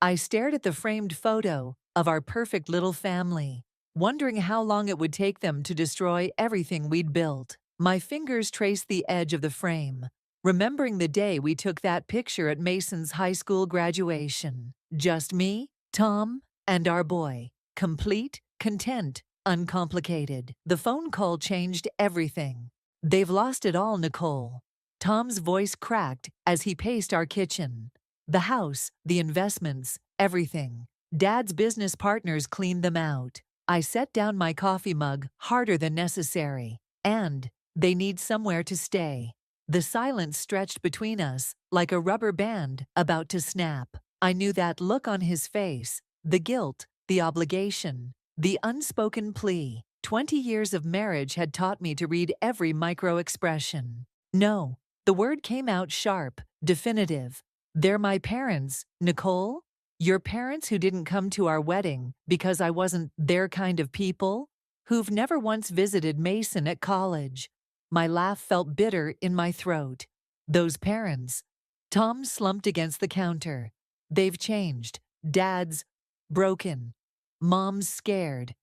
I stared at the framed photo of our perfect little family, wondering how long it would take them to destroy everything we'd built. My fingers traced the edge of the frame, remembering the day we took that picture at Mason's high school graduation. Just me, Tom, and our boy. Complete, content, uncomplicated. The phone call changed everything. "They've lost it all, Nicole." Tom's voice cracked as he paced our kitchen. "The house, the investments, everything. Dad's business partners cleaned them out." I set down my coffee mug harder than necessary. "And they need somewhere to stay." The silence stretched between us like a rubber band about to snap. I knew that look on his face, the guilt, the obligation, the unspoken plea. 20 years of marriage had taught me to read every micro-expression. "No." The word came out sharp, definitive. "They're my parents, Nicole. Your parents who didn't come to our wedding because I wasn't their kind of people? Who've never once visited Mason at college." My laugh felt bitter in my throat. "Those parents." Tom slumped against the counter. "They've changed. Dad's broken. Mom's scared.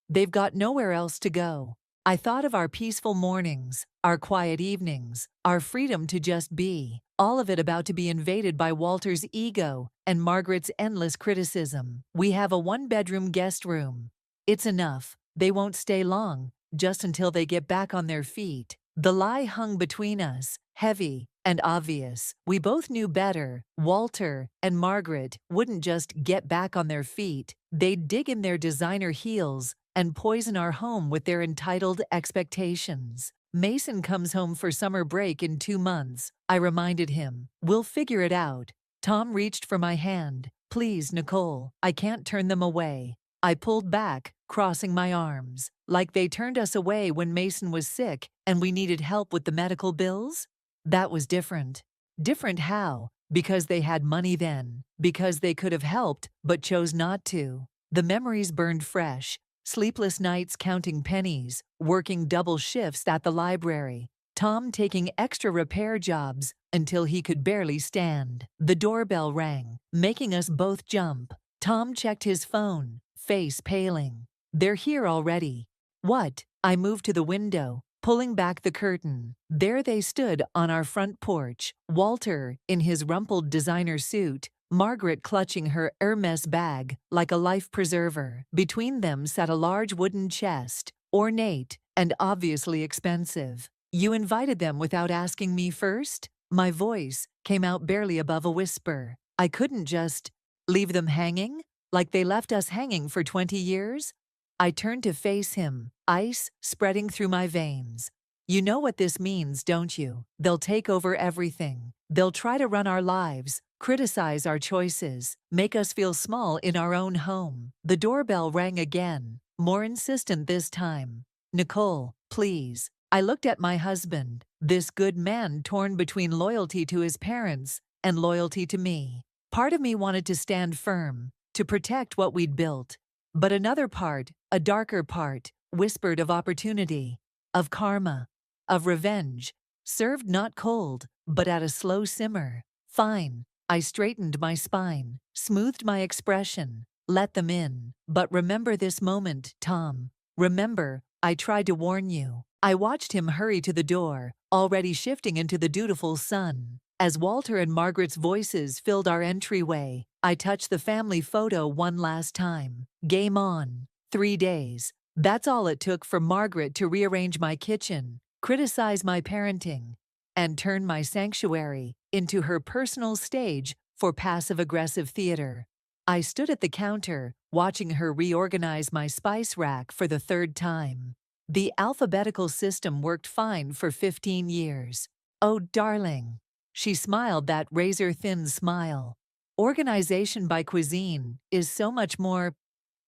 They've got nowhere else to go." I thought of our peaceful mornings, our quiet evenings, our freedom to just be, all of it about to be invaded by Walter's ego and Margaret's endless criticism. "We have a one-bedroom guest room. It's enough. They won't stay long, just until they get back on their feet." The lie hung between us, heavy and obvious. We both knew better. Walter and Margaret wouldn't just get back on their feet. They'd dig in their designer heels and poison our home with their entitled expectations. "Mason comes home for summer break in 2 months," I reminded him. "We'll figure it out." Tom reached for my hand. "Please, Nicole, I can't turn them away." I pulled back, crossing my arms. "Like they turned us away when Mason was sick and we needed help with the medical bills? That was different." "Different how?" "Because they had money then. Because they could have helped but chose not to." The memories burned fresh. Sleepless nights counting pennies, working double shifts at the library, Tom taking extra repair jobs until he could barely stand. The doorbell rang, making us both jump. Tom checked his phone, face paling. "They're here already." "What?" I moved to the window, pulling back the curtain. There they stood on our front porch, Walter in his rumpled designer suit, Margaret clutching her Hermes bag like a life preserver. Between them sat a large wooden chest, ornate and obviously expensive. "You invited them without asking me first?" My voice came out barely above a whisper. "I couldn't just leave them hanging? Like they left us hanging for 20 years?" I turned to face him, ice spreading through my veins. "You know what this means, don't you? They'll take over everything. They'll try to run our lives, criticize our choices, make us feel small in our own home." The doorbell rang again, more insistent this time. "Nicole, please." I looked at my husband, this good man torn between loyalty to his parents and loyalty to me. Part of me wanted to stand firm, to protect what we'd built. But another part, a darker part, whispered of opportunity, of karma, of revenge, served not cold, but at a slow simmer. "Fine." I straightened my spine, smoothed my expression. "Let them in. But remember this moment, Tom. Remember, I tried to warn you." I watched him hurry to the door, already shifting into the dutiful sun. As Walter and Margaret's voices filled our entryway, I touched the family photo one last time. Game on. 3 days. That's all it took for Margaret to rearrange my kitchen, criticize my parenting, and turn my sanctuary into her personal stage for passive-aggressive theater. I stood at the counter, watching her reorganize my spice rack for the 3rd time. The alphabetical system worked fine for 15 years. "Oh, darling." She smiled that razor-thin smile. "Organization by cuisine is so much more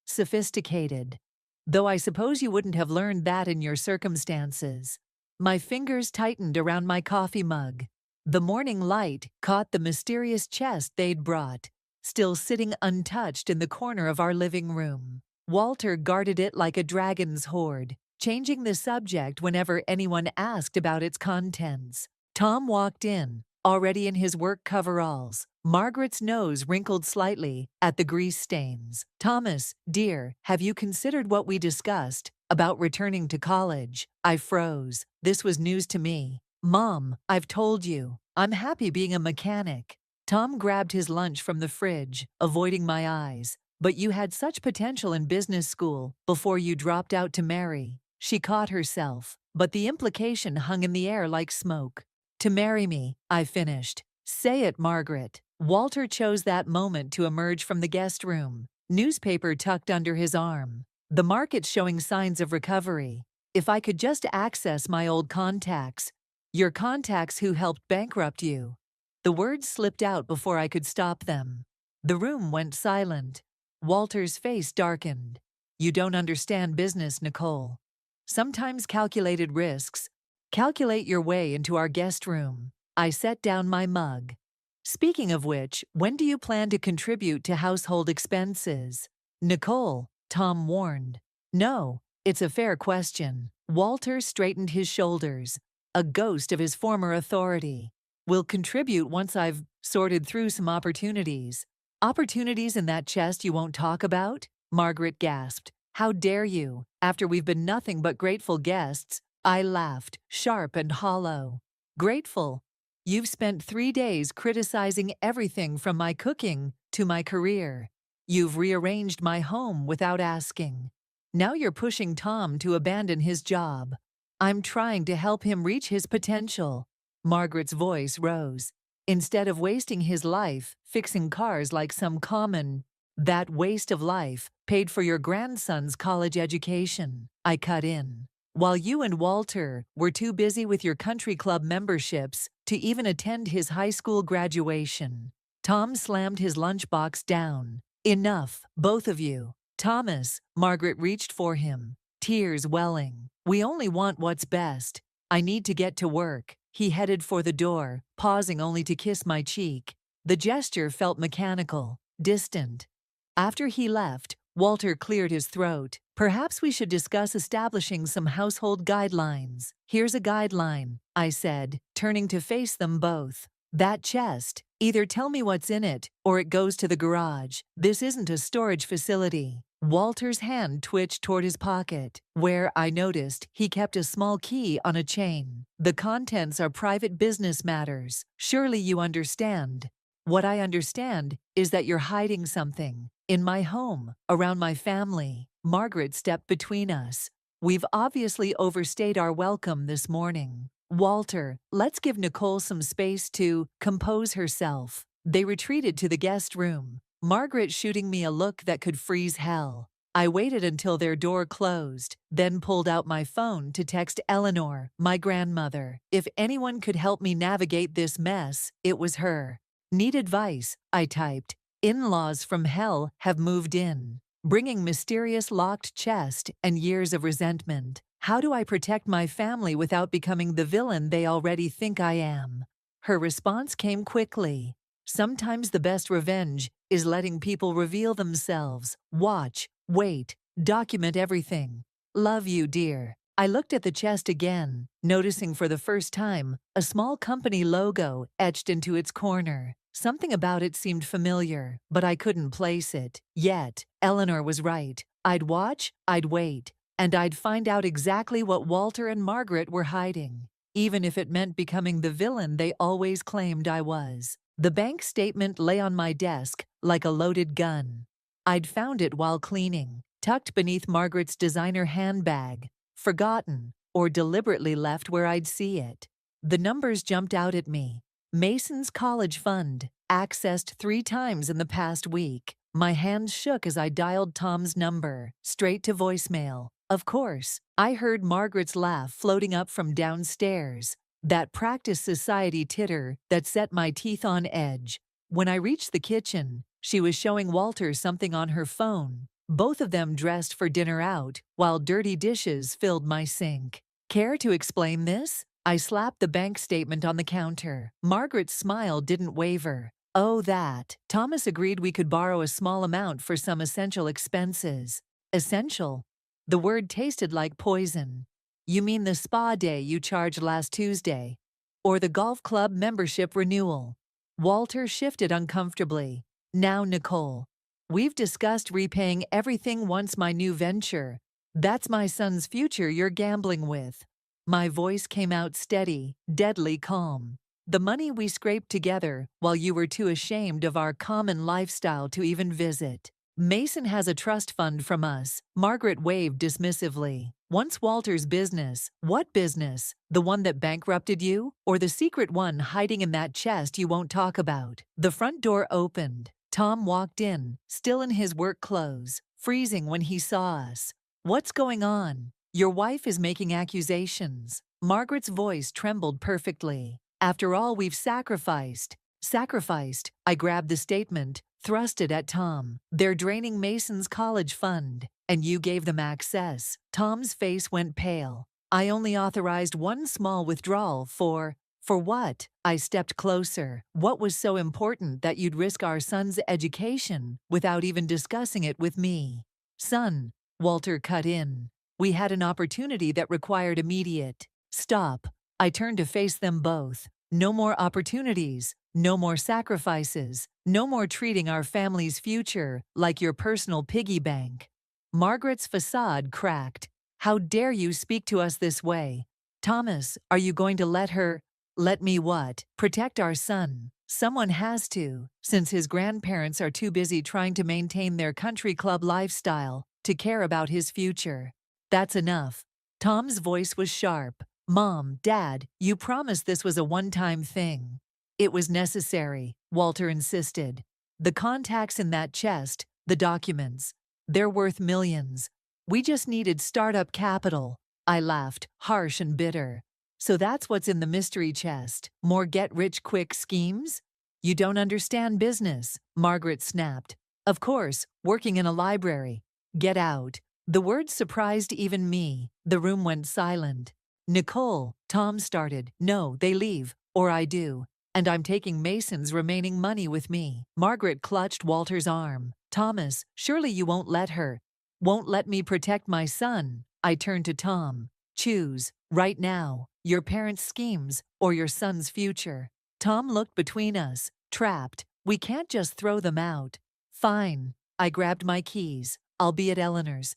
sophisticated. Though I suppose you wouldn't have learned that in your circumstances." My fingers tightened around my coffee mug. The morning light caught the mysterious chest they'd brought, still sitting untouched in the corner of our living room. Walter guarded it like a dragon's hoard, changing the subject whenever anyone asked about its contents. Tom walked in, already in his work coveralls. Margaret's nose wrinkled slightly at the grease stains. Thomas, dear, have you considered what we discussed about returning to college? I froze. This was news to me. Mom, I've told you. I'm happy being a mechanic. Tom grabbed his lunch from the fridge, avoiding my eyes. But you had such potential in business school before you dropped out to marry. She caught herself, but the implication hung in the air like smoke. To marry me, I finished. Say it, Margaret. Walter chose that moment to emerge from the guest room, newspaper tucked under his arm. The market's showing signs of recovery. If I could just access my old contacts. Your contacts who helped bankrupt you. The words slipped out before I could stop them. The room went silent. Walter's face darkened. You don't understand business, Nicole. Sometimes calculated risks. Calculate your way into our guest room. I set down my mug. Speaking of which, when do you plan to contribute to household expenses? Nicole, Tom warned. No, it's a fair question. Walter straightened his shoulders, a ghost of his former authority. We'll contribute once I've sorted through some opportunities. Opportunities in that chest you won't talk about? Margaret gasped. How dare you? After we've been nothing but grateful guests. I laughed, sharp and hollow. Grateful? You've spent 3 days criticizing everything from my cooking to my career. You've rearranged my home without asking. Now you're pushing Tom to abandon his job. I'm trying to help him reach his potential. Margaret's voice rose. Instead of wasting his life fixing cars like some common, that waste of life paid for your grandson's college education. I cut in. While you and Walter were too busy with your country club memberships to even attend his high school graduation. Tom slammed his lunchbox down. Enough, both of you. Thomas, Margaret reached for him, tears welling. We only want what's best. I need to get to work. He headed for the door, pausing only to kiss my cheek. The gesture felt mechanical, distant. After he left, Walter cleared his throat. Perhaps we should discuss establishing some household guidelines. Here's a guideline, I said, turning to face them both. That chest, either tell me what's in it, or it goes to the garage. This isn't a storage facility. Walter's hand twitched toward his pocket, where, I noticed, he kept a small key on a chain. The contents are private business matters. Surely you understand. What I understand is that you're hiding something. In my home, around my family. Margaret stepped between us. We've obviously overstayed our welcome this morning. Walter, let's give Nicole some space to compose herself. They retreated to the guest room, Margaret shooting me a look that could freeze hell. I waited until their door closed, then pulled out my phone to text Eleanor, my grandmother. If anyone could help me navigate this mess, it was her. Need advice, I typed. In-laws from hell have moved in, bringing mysterious locked chest and years of resentment. How do I protect my family without becoming the villain they already think I am? Her response came quickly. Sometimes the best revenge is letting people reveal themselves. Watch, wait, document everything. Love you, dear. I looked at the chest again, noticing for the first time a small company logo etched into its corner. Something about it seemed familiar, but I couldn't place it. Yet, Eleanor was right. I'd watch, I'd wait, and I'd find out exactly what Walter and Margaret were hiding, even if it meant becoming the villain they always claimed I was. The bank statement lay on my desk like a loaded gun. I'd found it while cleaning, tucked beneath Margaret's designer handbag, forgotten or deliberately left where I'd see it. The numbers jumped out at me. Mason's College Fund, accessed 3 times in the past week. My hands shook as I dialed Tom's number, straight to voicemail. Of course, I heard Margaret's laugh floating up from downstairs, that practice society titter that set my teeth on edge. When I reached the kitchen, she was showing Walter something on her phone, both of them dressed for dinner out, while dirty dishes filled my sink. Care to explain this? I slapped the bank statement on the counter. Margaret's smile didn't waver. Oh, that. Thomas agreed we could borrow a small amount for some essential expenses. Essential? The word tasted like poison. You mean the spa day you charged last Tuesday? or the golf club membership renewal. Walter shifted uncomfortably. Now, Nicole. We've discussed repaying everything once my new venture. That's my son's future you're gambling with. My voice came out steady, deadly calm. The money we scraped together while you were too ashamed of our common lifestyle to even visit. Mason has a trust fund from us, Margaret waved dismissively. Once Walter's business. What business? The one that bankrupted you? Or the secret one hiding in that chest you won't talk about? The front door opened. Tom walked in, still in his work clothes, freezing when he saw us. What's going on? Your wife is making accusations. Margaret's voice trembled perfectly. After all we've sacrificed. Sacrificed, I grabbed the statement, thrust it at Tom. They're draining Mason's college fund, and you gave them access. Tom's face went pale. I only authorized one small withdrawal for what? I stepped closer. What was so important that you'd risk our son's education without even discussing it with me? Son, Walter cut in. We had an opportunity that required immediate. Stop. I turned to face them both. No more opportunities. No more sacrifices. No more treating our family's future like your personal piggy bank. Margaret's facade cracked. How dare you speak to us this way? Thomas, are you going to let her? Let me what? Protect our son. Someone has to, since his grandparents are too busy trying to maintain their country club lifestyle to care about his future. That's enough. Tom's voice was sharp. Mom, Dad, you promised this was a one-time thing. It was necessary, Walter insisted. The contacts in that chest, the documents, they're worth millions. We just needed startup capital. I laughed, harsh and bitter. So that's what's in the mystery chest. More get-rich-quick schemes? You don't understand business, Margaret snapped. Of course, working in a library. Get out. The words surprised even me. The room went silent. Nicole, Tom started. No, they leave. Or I do. And I'm taking Mason's remaining money with me. Margaret clutched Walter's arm. Thomas, surely you won't let her. Won't let me protect my son. I turned to Tom. Choose, right now, your parents' schemes or your son's future. Tom looked between us, trapped. We can't just throw them out. Fine. I grabbed my keys. I'll be at Eleanor's.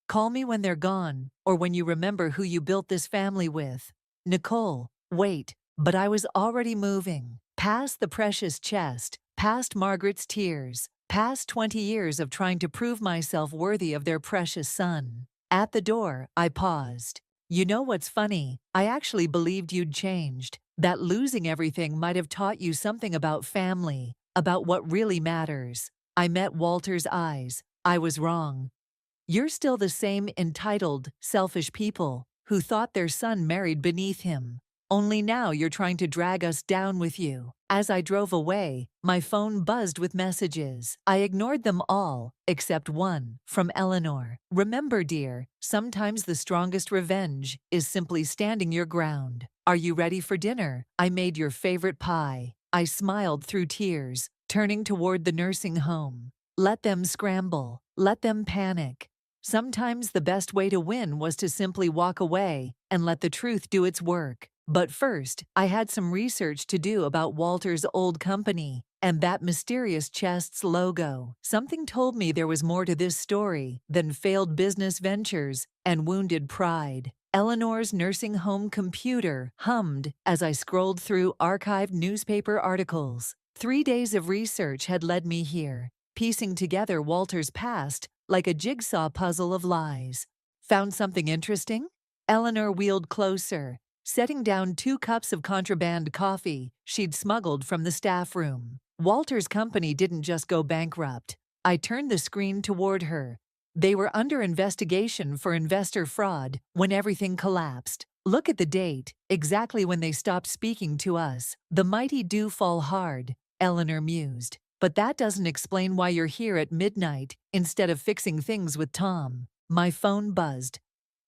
Call me when they're gone, or when you remember who you built this family with. Nicole, wait. But I was already moving. Past the precious chest, past Margaret's tears, past 20 years of trying to prove myself worthy of their precious son. At the door, I paused. You know what's funny? I actually believed you'd changed. That losing everything might have taught you something about family, about what really matters. I met Walter's eyes. I was wrong. You're still the same entitled, selfish people who thought their son married beneath him. Only now you're trying to drag us down with you. As I drove away, my phone buzzed with messages. I ignored them all, except one, from Eleanor. Remember, dear, sometimes the strongest revenge is simply standing your ground. Are you ready for dinner? I made your favorite pie. I smiled through tears, turning toward the nursing home. Let them scramble. Let them panic. Sometimes the best way to win was to simply walk away and let the truth do its work. But first, I had some research to do about Walter's old company and that mysterious chest's logo. Something told me there was more to this story than failed business ventures and wounded pride. Eleanor's nursing home computer hummed as I scrolled through archived newspaper articles. 3 days of research had led me here, piecing together Walter's past like a jigsaw puzzle of lies. Found something interesting? Eleanor wheeled closer, setting down 2 cups of contraband coffee she'd smuggled from the staff room. Walter's company didn't just go bankrupt. I turned the screen toward her. They were under investigation for investor fraud when everything collapsed. Look at the date, exactly when they stopped speaking to us. The mighty do fall hard, Eleanor mused. But that doesn't explain why you're here at midnight instead of fixing things with Tom. My phone buzzed.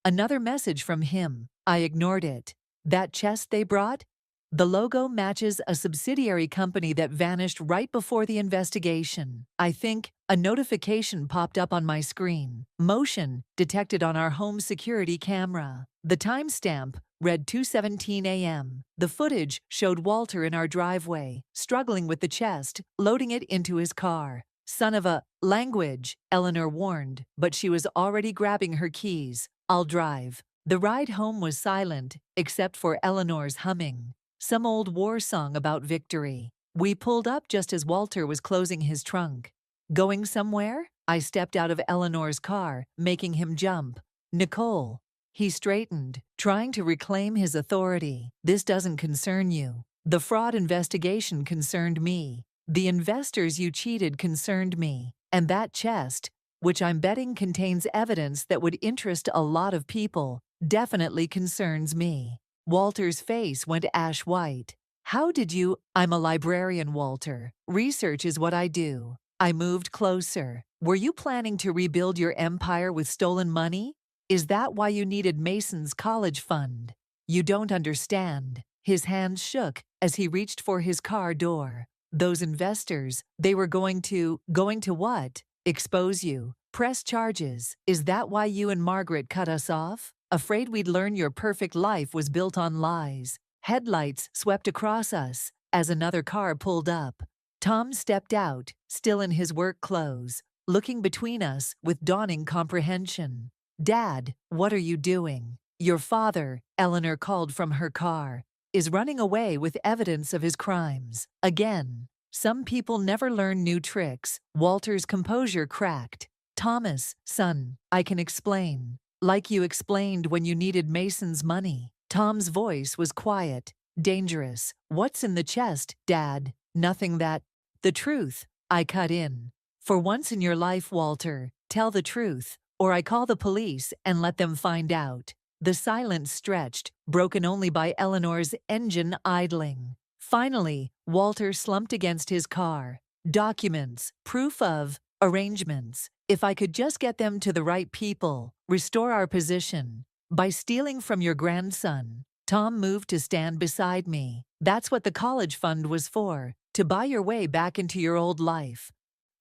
Another message from him. I ignored it. That chest they brought? The logo matches a subsidiary company that vanished right before the investigation. I think a notification popped up on my screen. Motion detected on our home security camera. The timestamp read 2:17 a.m. The footage showed Walter in our driveway, struggling with the chest, loading it into his car. Son of a language, Eleanor warned, but she was already grabbing her keys. I'll drive. The ride home was silent, except for Eleanor's humming some old war song about victory. We pulled up just as Walter was closing his trunk. Going somewhere? I stepped out of Eleanor's car, making him jump. Nicole. He straightened, trying to reclaim his authority. This doesn't concern you. The fraud investigation concerned me. The investors you cheated concerned me. And that chest, which I'm betting contains evidence that would interest a lot of people, definitely concerns me. Walter's face went ash white. How did you? I'm a librarian, Walter. Research is what I do. I moved closer. Were you planning to rebuild your empire with stolen money? Is that why you needed Mason's college fund? You don't understand. His hands shook as he reached for his car door. Those investors, they were going to what? Expose you. Press charges. Is that why you and Margaret cut us off? Afraid we'd learn your perfect life was built on lies. Headlights swept across us as another car pulled up. Tom stepped out, still in his work clothes, looking between us with dawning comprehension. Dad, what are you doing? Your father, Eleanor called from her car, is running away with evidence of his crimes. Again. Some people never learn new tricks. Walter's composure cracked. Thomas, son, I can explain. Like you explained when you needed Mason's money. Tom's voice was quiet, dangerous. What's in the chest, Dad? Nothing that. The truth, I cut in. For once in your life, Walter, tell the truth, or I call the police and let them find out. The silence stretched, broken only by Eleanor's engine idling. Finally, Walter slumped against his car. Documents, proof of, arrangements. If I could just get them to the right people, restore our position. By stealing from your grandson. Tom moved to stand beside me. That's what the college fund was for, to buy your way back into your old life.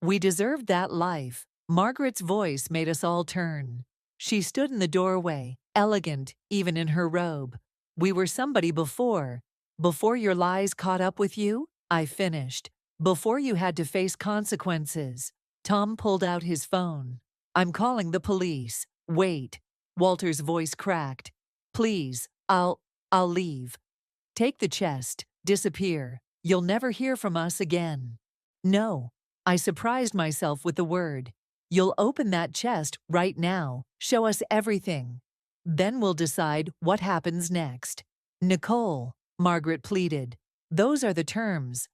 We deserved that life. Margaret's voice made us all turn. She stood in the doorway, elegant, even in her robe. We were somebody before. Before your lies caught up with you, I finished. Before you had to face consequences. Tom pulled out his phone. I'm calling the police. Wait. Walter's voice cracked. Please, I'll leave. Take the chest. Disappear. You'll never hear from us again. No. I surprised myself with the word. You'll open that chest right now. Show us everything. Then we'll decide what happens next. Nicole, Margaret pleaded. Those are the terms.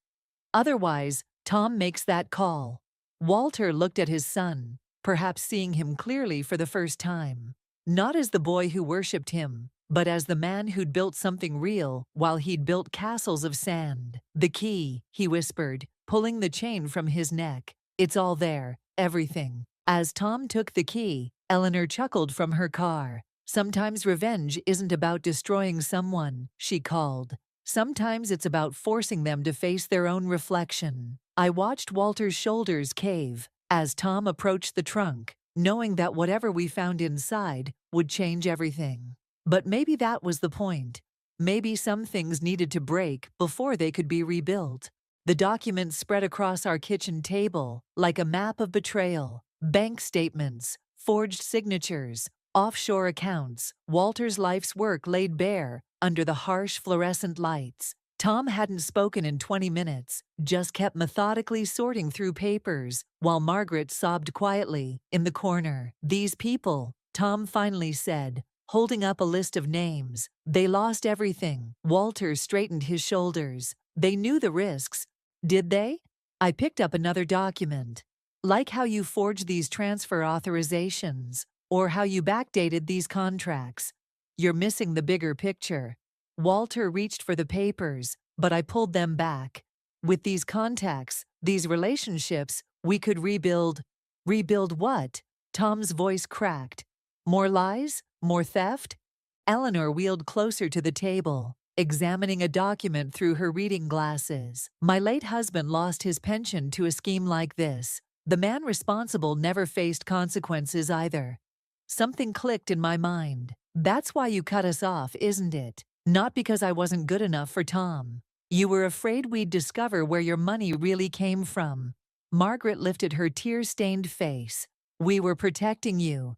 Otherwise, Tom makes that call. Walter looked at his son, perhaps seeing him clearly for the first time. Not as the boy who worshipped him, but as the man who'd built something real while he'd built castles of sand. The key, he whispered, pulling the chain from his neck. It's all there, everything. As Tom took the key, Eleanor chuckled from her car. Sometimes revenge isn't about destroying someone, she called. Sometimes it's about forcing them to face their own reflection. I watched Walter's shoulders cave as Tom approached the trunk, knowing that whatever we found inside would change everything. But maybe that was the point. Maybe some things needed to break before they could be rebuilt. The documents spread across our kitchen table like a map of betrayal. Bank statements, forged signatures, offshore accounts, Walter's life's work laid bare under the harsh fluorescent lights. Tom hadn't spoken in 20 minutes, just kept methodically sorting through papers, while Margaret sobbed quietly in the corner. These people, Tom finally said, holding up a list of names. They lost everything. Walter straightened his shoulders. They knew the risks. Did they? I picked up another document. Like how you forged these transfer authorizations, or how you backdated these contracts. You're missing the bigger picture. Walter reached for the papers, but I pulled them back. With these contacts, these relationships, we could rebuild. Rebuild what? Tom's voice cracked. More lies? More theft? Eleanor wheeled closer to the table, examining a document through her reading glasses. My late husband lost his pension to a scheme like this. The man responsible never faced consequences either. Something clicked in my mind. That's why you cut us off, isn't it? Not because I wasn't good enough for Tom. You were afraid we'd discover where your money really came from. Margaret lifted her tear-stained face. We were protecting you.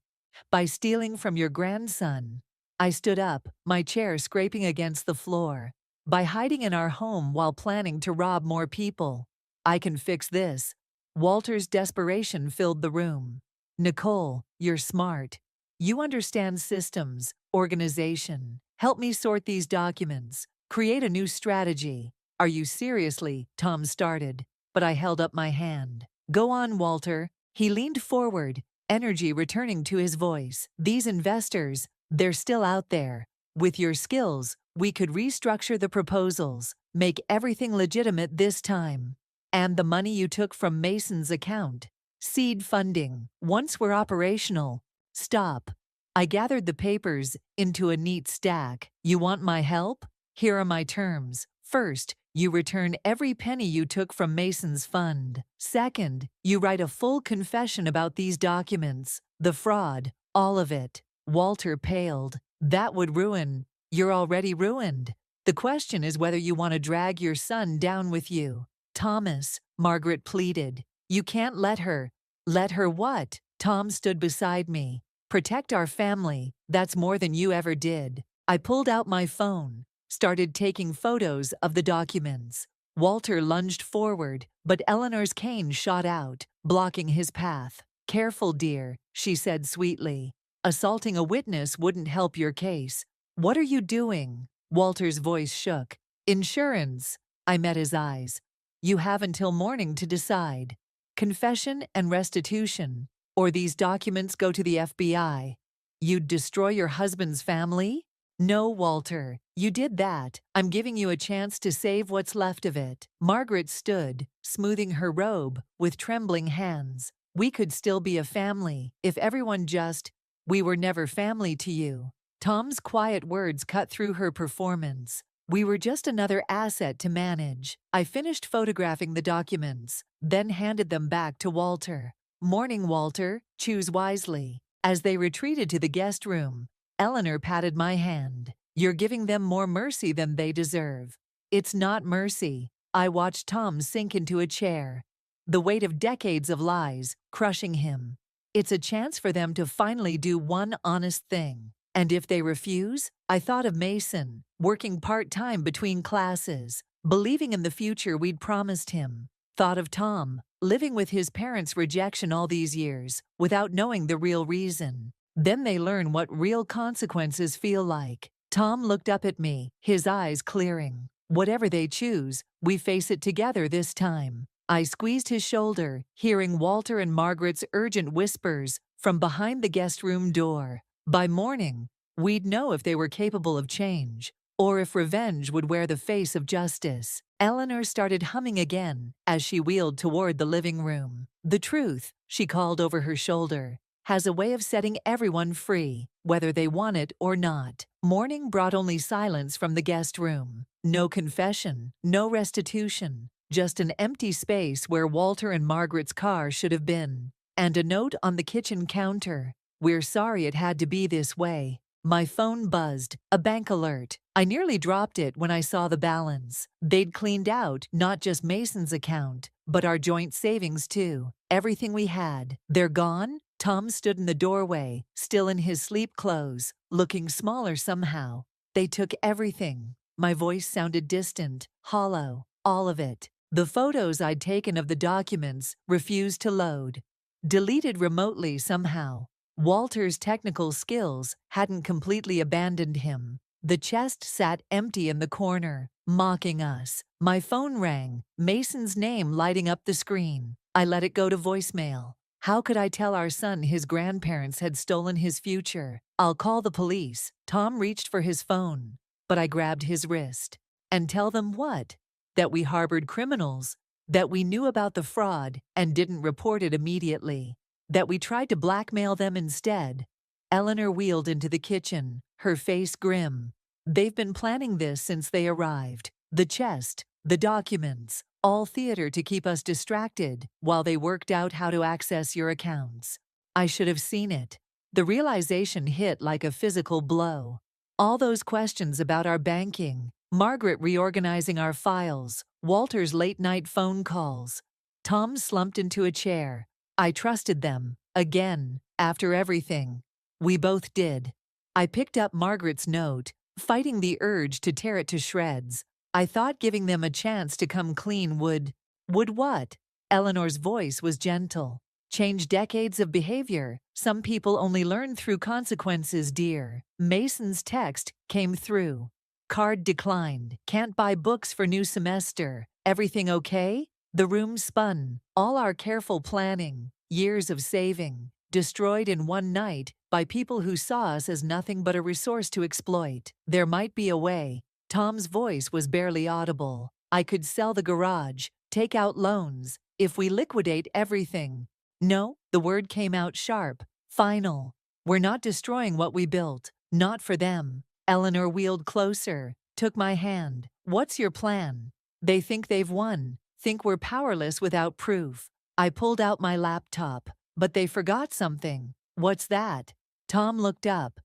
By stealing from your grandson. I stood up, my chair scraping against the floor. By hiding in our home while planning to rob more people. I can fix this. Walter's desperation filled the room. Nicole, you're smart. You understand systems, organization. Help me sort these documents. Create a new strategy. Are you seriously? Tom started, but I held up my hand. Go on, Walter. He leaned forward, energy returning to his voice. These investors, they're still out there. With your skills, we could restructure the proposals, make everything legitimate this time. And the money you took from Mason's account. Seed funding. Once we're operational. Stop. I gathered the papers into a neat stack. You want my help? Here are my terms. First, you return every penny you took from Mason's fund. Second, you write a full confession about these documents, the fraud, all of it. Walter paled. That would ruin. You're already ruined. The question is whether you want to drag your son down with you. Thomas, Margaret pleaded. You can't let her. Let her what? Tom stood beside me. Protect our family. That's more than you ever did. I pulled out my phone, started taking photos of the documents. Walter lunged forward, but Eleanor's cane shot out, blocking his path. Careful, dear, she said sweetly. Assaulting a witness wouldn't help your case. What are you doing? Walter's voice shook. Insurance. I met his eyes. You have until morning to decide. Confession and restitution. Or these documents go to the FBI. You'd destroy your husband's family? No, Walter, you did that. I'm giving you a chance to save what's left of it. Margaret stood, smoothing her robe, with trembling hands. We could still be a family, if everyone just. We were never family to you. Tom's quiet words cut through her performance. We were just another asset to manage. I finished photographing the documents, then handed them back to Walter. Morning, Walter. Choose wisely. As they retreated to the guest room, Eleanor patted my hand. You're giving them more mercy than they deserve. It's not mercy. I watched Tom sink into a chair. The weight of decades of lies, crushing him. It's a chance for them to finally do one honest thing. And if they refuse, I thought of Mason, working part-time between classes, believing in the future we'd promised him. Thought of Tom, living with his parents' rejection all these years, without knowing the real reason. Then they learn what real consequences feel like. Tom looked up at me, his eyes clearing. Whatever they choose, we face it together this time. I squeezed his shoulder, hearing Walter and Margaret's urgent whispers from behind the guest room door. By morning, we'd know if they were capable of change, or if revenge would wear the face of justice. Eleanor started humming again as she wheeled toward the living room. The truth, she called over her shoulder, has a way of setting everyone free, whether they want it or not. Morning brought only silence from the guest room. No confession, no restitution, just an empty space where Walter and Margaret's car should have been. And a note on the kitchen counter. We're sorry it had to be this way. My phone buzzed, a bank alert. I nearly dropped it when I saw the balance. They'd cleaned out not just Mason's account, but our joint savings too. Everything we had. They're gone? Tom stood in the doorway, still in his sleep clothes, looking smaller somehow. They took everything. My voice sounded distant, hollow, all of it. The photos I'd taken of the documents refused to load. Deleted remotely somehow. Walter's technical skills hadn't completely abandoned him. The chest sat empty in the corner, mocking us. My phone rang, Mason's name lighting up the screen. I let it go to voicemail. How could I tell our son his grandparents had stolen his future? I'll call the police. Tom reached for his phone, but I grabbed his wrist. And tell them what? That we harbored criminals, that we knew about the fraud and didn't report it immediately. That we tried to blackmail them instead. Eleanor wheeled into the kitchen, her face grim. They've been planning this since they arrived. The chest, the documents, all theater to keep us distracted while they worked out how to access your accounts. I should have seen it. The realization hit like a physical blow. All those questions about our banking, Margaret reorganizing our files, Walter's late-night phone calls. Tom slumped into a chair. I trusted them, again, after everything. We both did. I picked up Margaret's note, fighting the urge to tear it to shreds. I thought giving them a chance to come clean would what? Eleanor's voice was gentle. Change decades of behavior. Some people only learn through consequences, dear. Mason's text came through. Card declined. Can't buy books for new semester. Everything okay? The room spun. All our careful planning, years of saving, destroyed in one night by people who saw us as nothing but a resource to exploit. There might be a way. Tom's voice was barely audible. I could sell the garage, take out loans, if we liquidate everything. No, the word came out sharp. Final. We're not destroying what we built. Not for them. Eleanor wheeled closer, took my hand. What's your plan? They think they've won, think we're powerless without proof. I pulled out my laptop, but they forgot something. What's that? Tom looked up.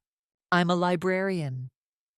I'm a librarian.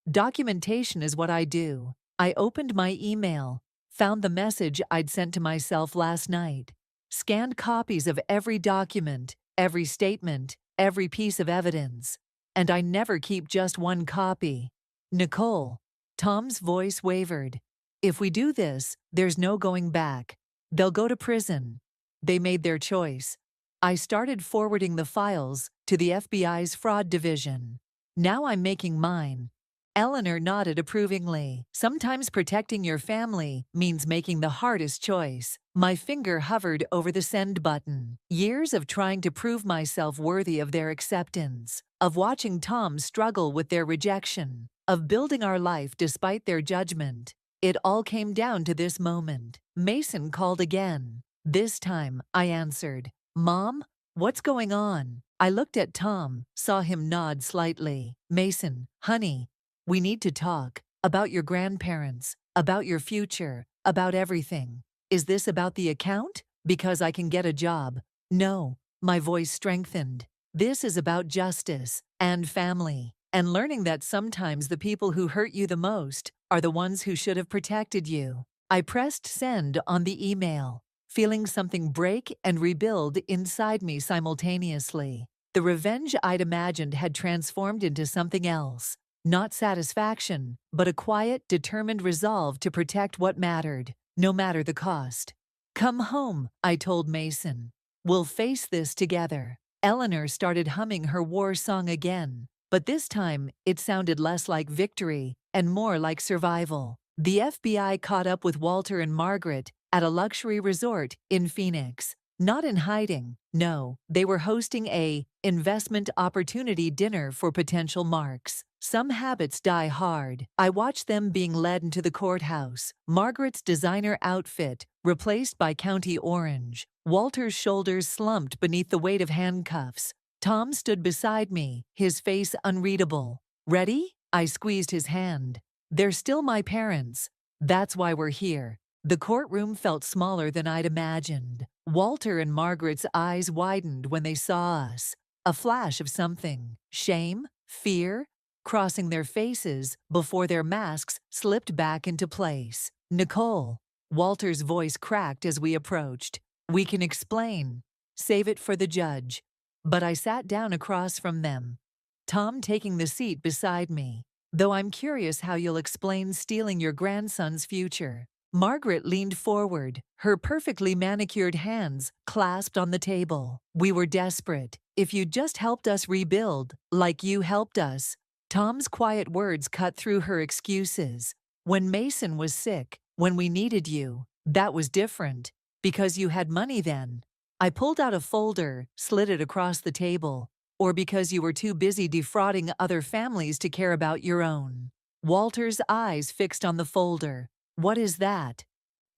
Documentation is what I do. I opened my email, found the message I'd sent to myself last night. Scanned copies of every document, every statement, every piece of evidence. And I never keep just one copy. Nicole. Tom's voice wavered. If we do this, there's no going back. They'll go to prison. They made their choice. I started forwarding the files to the FBI's fraud division. Now I'm making mine. Eleanor nodded approvingly. Sometimes protecting your family means making the hardest choice. My finger hovered over the send button. Years of trying to prove myself worthy of their acceptance, of watching Tom struggle with their rejection, of building our life despite their judgment. It all came down to this moment. Mason called again. This time, I answered. Mom, what's going on? I looked at Tom, saw him nod slightly. Mason, honey, we need to talk about your grandparents, about your future, about everything. Is this about the account? Because I can get a job. No, my voice strengthened. This is about justice and family, and learning that sometimes the people who hurt you the most are the ones who should have protected you. I pressed send on the email, feeling something break and rebuild inside me simultaneously. The revenge I'd imagined had transformed into something else. Not satisfaction, but a quiet, determined resolve to protect what mattered, no matter the cost. Come home, I told Mason. We'll face this together. Eleanor started humming her war song again, but this time it sounded less like victory and more like survival. The FBI caught up with Walter and Margaret at a luxury resort in Phoenix. Not in hiding, no, they were hosting a investment opportunity dinner for potential marks. Some habits die hard. I watched them being led into the courthouse. Margaret's designer outfit replaced by County Orange. Walter's shoulders slumped beneath the weight of handcuffs. Tom stood beside me, his face unreadable. Ready? I squeezed his hand. They're still my parents. That's why we're here. The courtroom felt smaller than I'd imagined. Walter and Margaret's eyes widened when they saw us. A flash of something. Shame? Fear? Crossing their faces before their masks slipped back into place. Nicole. Walter's voice cracked as we approached. We can explain. Save it for the judge. But I sat down across from them. Tom taking the seat beside me. Though I'm curious how you'll explain stealing your grandson's future. Margaret leaned forward, her perfectly manicured hands clasped on the table. We were desperate. If you'd just helped us rebuild, like you helped us. Tom's quiet words cut through her excuses. When Mason was sick, when we needed you, that was different, because you had money then. I pulled out a folder, slid it across the table, or because you were too busy defrauding other families to care about your own. Walter's eyes fixed on the folder. What is that?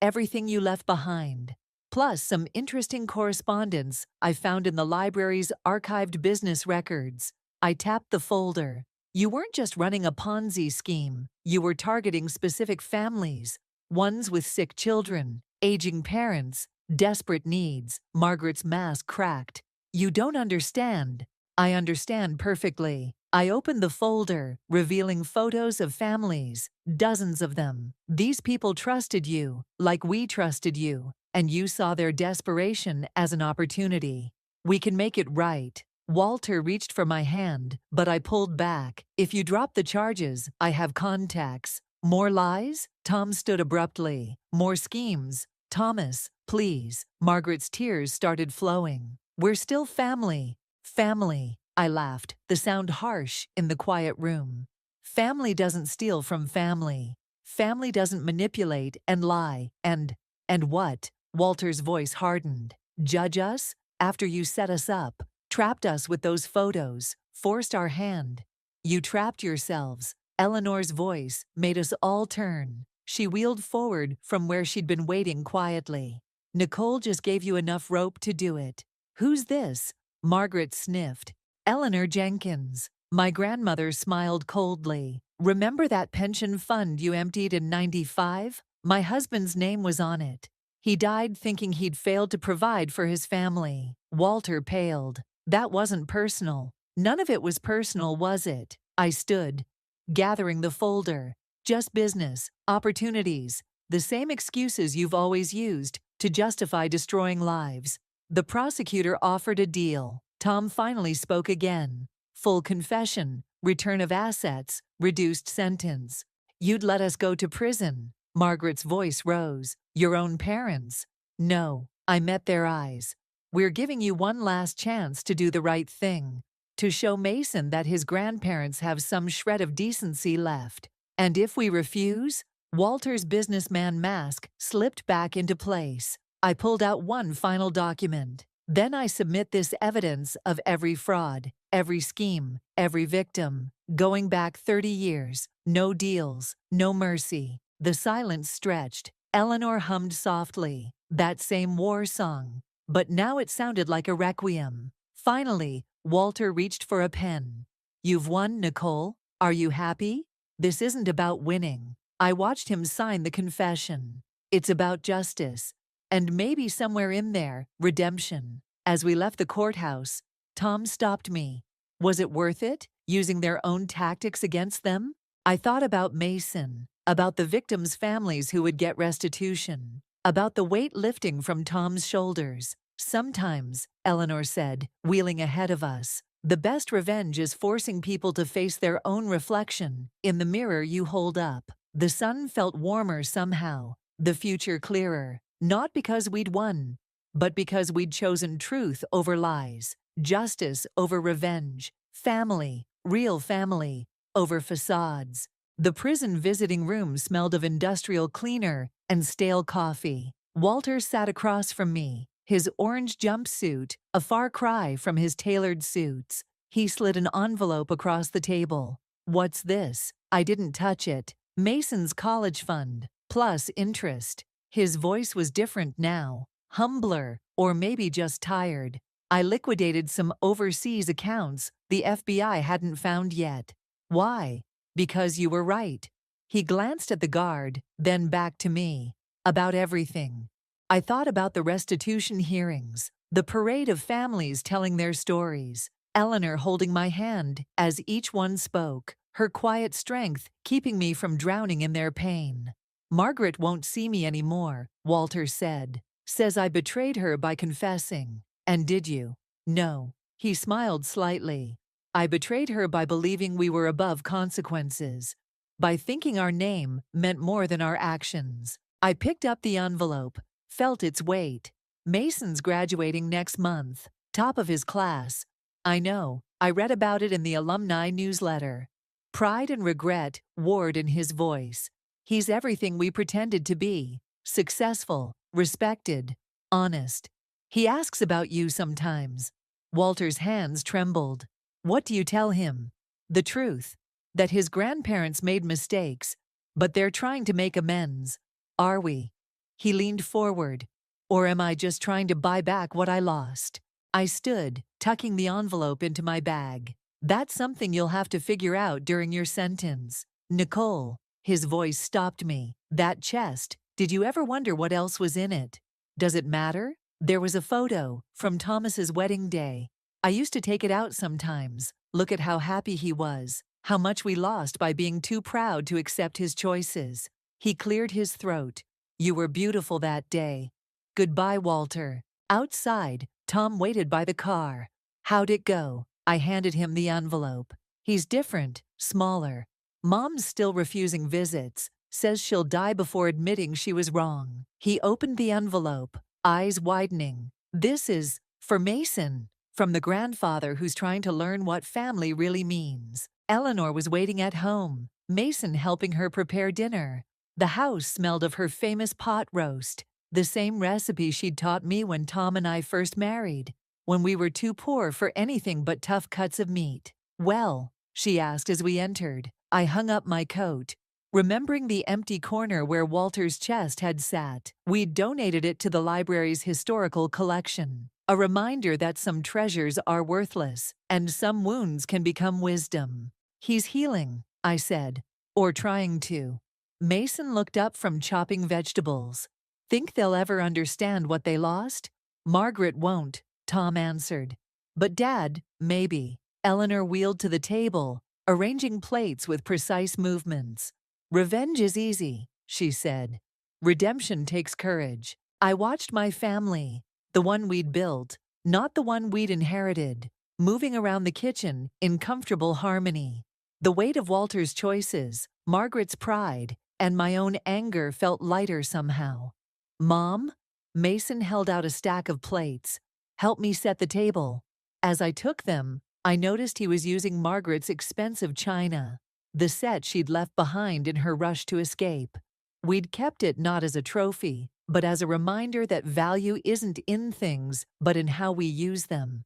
Everything you left behind. Plus some interesting correspondence I found in the library's archived business records. I tapped the folder. You weren't just running a Ponzi scheme. You were targeting specific families, ones with sick children, aging parents, desperate needs. Margaret's mask cracked. You don't understand. I understand perfectly. I opened the folder, revealing photos of families, dozens of them. These people trusted you, like we trusted you, and you saw their desperation as an opportunity. We can make it right. Walter reached for my hand, but I pulled back. If you drop the charges, I have contacts. More lies? Tom stood abruptly. More schemes? Thomas, please. Margaret's tears started flowing. We're still family. Family. I laughed, the sound harsh in the quiet room. Family doesn't steal from family. Family doesn't manipulate and lie. And what? Walter's voice hardened. Judge us? After you set us up, trapped us with those photos, forced our hand. You trapped yourselves. Eleanor's voice made us all turn. She wheeled forward from where she'd been waiting quietly. Nicole just gave you enough rope to do it. Who's this? Margaret sniffed. Eleanor Jenkins. My grandmother smiled coldly. Remember that pension fund you emptied in '95? My husband's name was on it. He died thinking he'd failed to provide for his family. Walter paled. That wasn't personal. None of it was personal, was it? I stood, gathering the folder. Just business, opportunities, the same excuses you've always used to justify destroying lives. The prosecutor offered a deal. Tom finally spoke again. Full confession, return of assets, reduced sentence. You'd let us go to prison. Margaret's voice rose. Your own parents? No. I met their eyes. We're giving you one last chance to do the right thing. To show Mason that his grandparents have some shred of decency left. And if we refuse? Walter's businessman mask slipped back into place. I pulled out one final document. Then I submit this evidence of every fraud, every scheme, every victim. Going back 30 years. No deals, no mercy. The silence stretched. Eleanor hummed softly. That same war song. But now it sounded like a requiem. Finally, Walter reached for a pen. You've won, Nicole. Are you happy? This isn't about winning. I watched him sign the confession. It's about justice. And maybe somewhere in there, redemption. As we left the courthouse, Tom stopped me. Was it worth it, using their own tactics against them? I thought about Mason, about the victims' families who would get restitution, about the weight lifting from Tom's shoulders. Sometimes, Eleanor said, wheeling ahead of us, the best revenge is forcing people to face their own reflection in the mirror you hold up. The sun felt warmer somehow, the future clearer. Not because we'd won, but because we'd chosen truth over lies, justice over revenge, family, real family, over facades. The prison visiting room smelled of industrial cleaner and stale coffee. Walter sat across from me, his orange jumpsuit a far cry from his tailored suits. He slid an envelope across the table. What's this? I didn't touch it. Mason's college fund, plus interest. His voice was different now, humbler, or maybe just tired. I liquidated some overseas accounts the FBI hadn't found yet. Why? Because you were right. He glanced at the guard, then back to me. About everything. I thought about the restitution hearings, the parade of families telling their stories, Eleanor holding my hand as each one spoke, her quiet strength keeping me from drowning in their pain. Margaret won't see me anymore, Walter said. Says I betrayed her by confessing. And did you? No. He smiled slightly. I betrayed her by believing we were above consequences. By thinking our name meant more than our actions. I picked up the envelope, felt its weight. Mason's graduating next month, top of his class. I know, I read about it in the alumni newsletter. Pride and regret warred in his voice. He's everything we pretended to be. Successful, respected, honest. He asks about you sometimes. Walter's hands trembled. What do you tell him? The truth. That his grandparents made mistakes, but they're trying to make amends. Are we? He leaned forward. Or am I just trying to buy back what I lost? I stood, tucking the envelope into my bag. That's something you'll have to figure out during your sentence. Nicole. His voice stopped me. That chest, did you ever wonder what else was in it? Does it matter? There was a photo from Thomas's wedding day. I used to take it out sometimes. Look at how happy he was, how much we lost by being too proud to accept his choices. He cleared his throat. You were beautiful that day. Goodbye, Walter. Outside, Tom waited by the car. How'd it go? I handed him the envelope. He's different, smaller. Mom's still refusing visits, says she'll die before admitting she was wrong. He opened the envelope, eyes widening. This is for Mason, from the grandfather who's trying to learn what family really means. Eleanor was waiting at home, Mason helping her prepare dinner. The house smelled of her famous pot roast, the same recipe she'd taught me when Tom and I first married, when we were too poor for anything but tough cuts of meat. Well, she asked as we entered. I hung up my coat, remembering the empty corner where Walter's chest had sat. We'd donated it to the library's historical collection. A reminder that some treasures are worthless, and some wounds can become wisdom. He's healing, I said, or trying to. Mason looked up from chopping vegetables. Think they'll ever understand what they lost? Margaret won't, Tom answered. But Dad, maybe. Eleanor wheeled to the table, arranging plates with precise movements. Revenge is easy, she said. Redemption takes courage. I watched my family, the one we'd built, not the one we'd inherited, moving around the kitchen in comfortable harmony. The weight of Walter's choices, Margaret's pride, and my own anger felt lighter somehow. Mom? Mason held out a stack of plates. Help me set the table. As I took them, I noticed he was using Margaret's expensive china, the set she'd left behind in her rush to escape. We'd kept it not as a trophy, but as a reminder that value isn't in things, but in how we use them.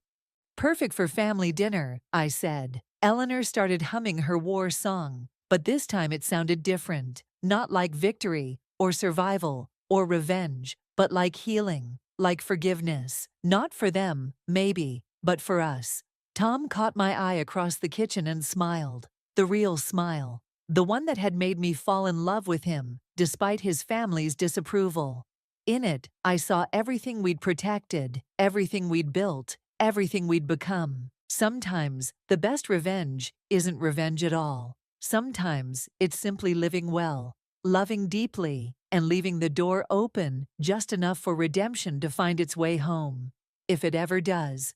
Perfect for family dinner, I said. Eleanor started humming her war song, but this time it sounded different, not like victory, or survival, or revenge, but like healing, like forgiveness. Not for them, maybe, but for us. Tom caught my eye across the kitchen and smiled. The real smile. The one that had made me fall in love with him, despite his family's disapproval. In it, I saw everything we'd protected, everything we'd built, everything we'd become. Sometimes, the best revenge isn't revenge at all. Sometimes, it's simply living well, loving deeply, and leaving the door open just enough for redemption to find its way home. If it ever does.